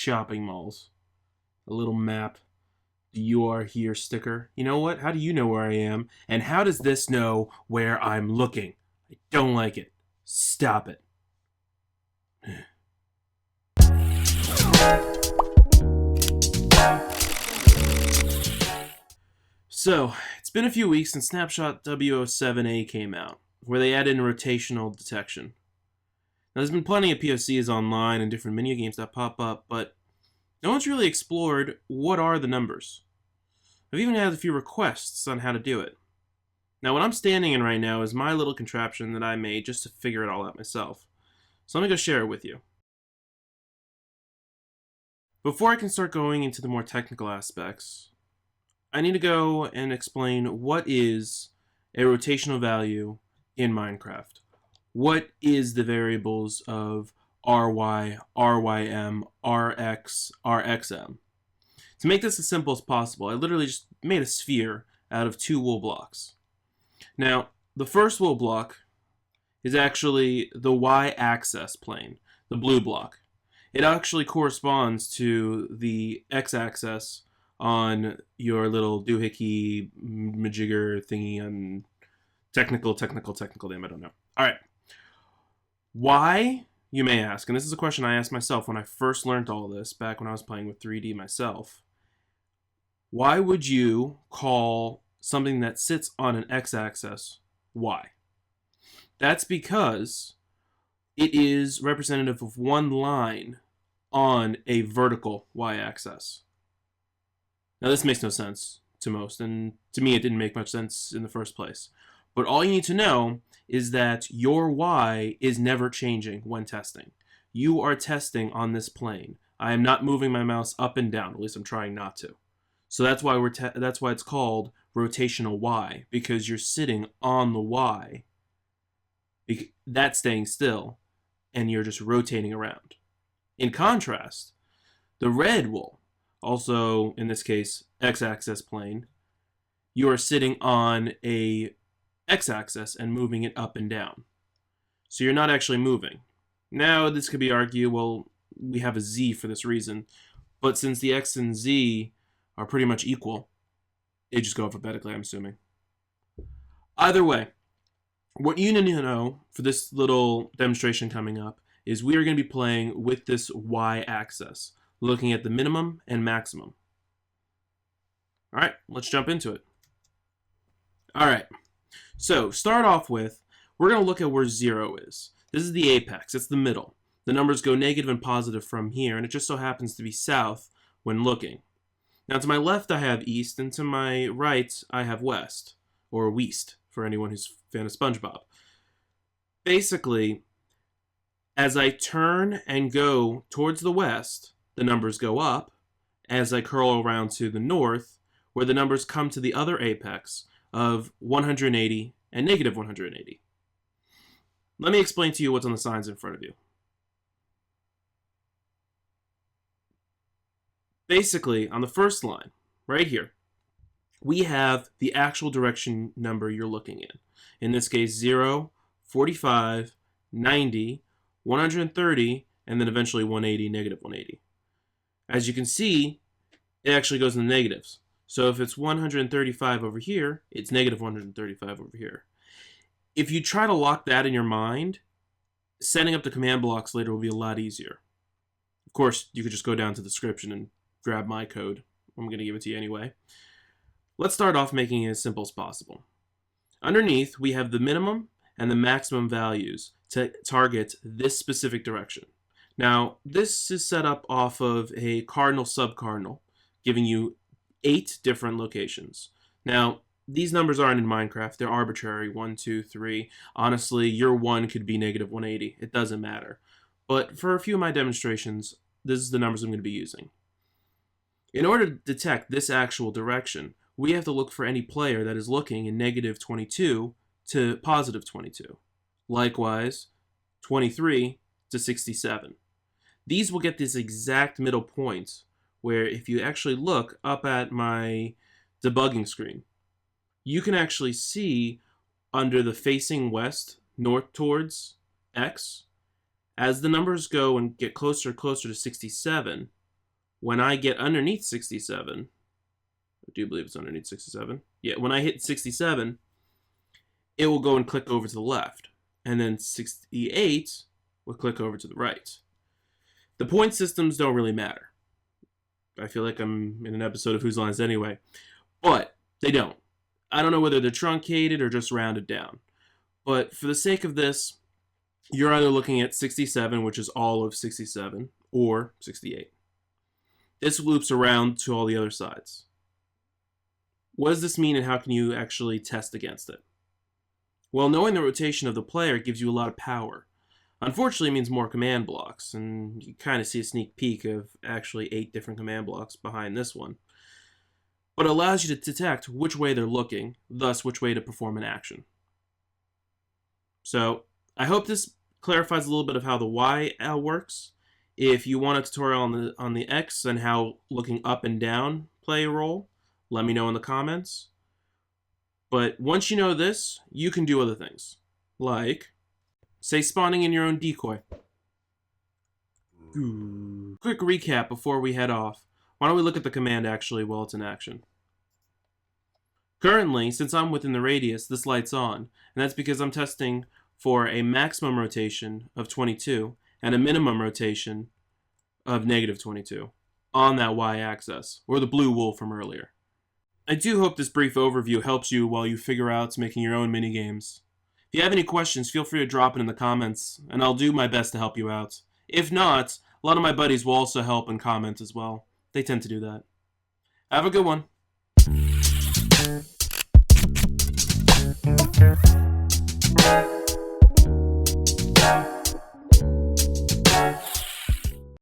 shopping malls. A little map. You are here sticker. You know what? How do you know where I am? And how does this know where I'm looking? I don't like it. Stop it. So, it's been a few weeks since Snapshot W07A came out, where they added in rotational detection. Now, there's been plenty of POCs online and different mini games that pop up, but no one's really explored what are the numbers. I've even had a few requests on how to do it. Now, what I'm standing in right now is my little contraption that I made just to figure it all out myself. So let me go share it with you. Before I can start going into the more technical aspects, I need to go and explain what is a rotational value in Minecraft. What is the variables of RY, RYM, RX, RXM? To make this as simple as possible, I literally just made a sphere out of 2 wool blocks. Now, the first wool block is actually the y-axis plane, the blue block. It actually corresponds to the x-axis on your little doohickey majigger thingy on technical name, I don't know. Alright. Why, you may ask, and this is a question I asked myself when I first learned all this, back when I was playing with 3D myself. Why would you call something that sits on an x-axis y? That's because it is representative of one line on a vertical y-axis. Now, this makes no sense to most, and to me it didn't make much sense in the first place. But all you need to know is that your y is never changing when testing. You are testing on this plane. I am not moving my mouse up and down, at least I'm trying not to. So that's why that's why it's called rotational y, because you're sitting on the y. That's staying still, and you're just rotating around. In contrast, the red wool, also in this case x-axis plane, you are sitting on a x-axis and moving it up and down. So you're not actually moving. Now this could be argued, well, we have a z for this reason, but since the x and z are pretty much equal, they just go alphabetically, I'm assuming. Either way, what you need to know for this little demonstration coming up is we are going to be playing with this y-axis, looking at the minimum and maximum. Alright, let's jump into it. Alright, so start off with, we're going to look at where 0 is. This is the apex, it's the middle. The numbers go negative and positive from here, and it just so happens to be south when looking. Now to my left I have east, and to my right I have west, or weast, for anyone who's a fan of SpongeBob. Basically, as I turn and go towards the west, the numbers go up. As I curl around to the north, where the numbers come to the other apex of 180 and negative 180. Let me explain to you what's on the signs in front of you. Basically, on the first line, right here, we have the actual direction number you're looking in. In this case, 0, 45, 90, 130, and then eventually 180, negative 180. As you can see, it actually goes in the negatives. So if it's 135 over here, it's negative 135 over here. If you try to lock that in your mind, setting up the command blocks later will be a lot easier. Of course, you could just go down to the description and grab my code. I'm going to give it to you anyway. Let's start off making it as simple as possible. Underneath, we have the minimum and the maximum values to target this specific direction. Now, this is set up off of a cardinal subcardinal, giving you 8 different locations. Now, these numbers aren't in Minecraft. They're arbitrary, 1, 2, 3. Honestly, your 1 could be negative 180. It doesn't matter. But for a few of my demonstrations, this is the numbers I'm going to be using. In order to detect this actual direction, we have to look for any player that is looking in negative 22 to positive 22. Likewise, 23 to 67. These will get this exact middle point where if you actually look up at my debugging screen, you can actually see under the facing west, north towards X, as the numbers go and get closer and closer to 67, When I get underneath 67, I do believe it's underneath 67. Yeah, when I hit 67, it will go and click over to the left. And then 68 will click over to the right. The point systems don't really matter. I feel like I'm in an episode of Whose Lines Anyway. But they don't. I don't know whether they're truncated or just rounded down. But for the sake of this, you're either looking at 67, which is all of 67, or 68. This loops around to all the other sides. What does this mean, and how can you actually test against it? Well, knowing the rotation of the player gives you a lot of power. Unfortunately, it means more command blocks, and you kind of see a sneak peek of actually 8 different command blocks behind this one. But it allows you to detect which way they're looking, thus which way to perform an action. So, I hope this clarifies a little bit of how the Y works. If you want a tutorial on the X and how looking up and down play a role, let me know in the comments. But once you know this, you can do other things. Like, say spawning in your own decoy. Quick recap before we head off. Why don't we look at the command actually while it's in action. Currently, since I'm within the radius, this light's on, and that's because I'm testing for a maximum rotation of 22 and a minimum rotation of -22 on that y-axis, or the blue wool from earlier. I do hope this brief overview helps you while you figure out making your own minigames. If you have any questions, feel free to drop it in the comments, and I'll do my best to help you out. If not, a lot of my buddies will also help and comment as well. They tend to do that. Have a good one.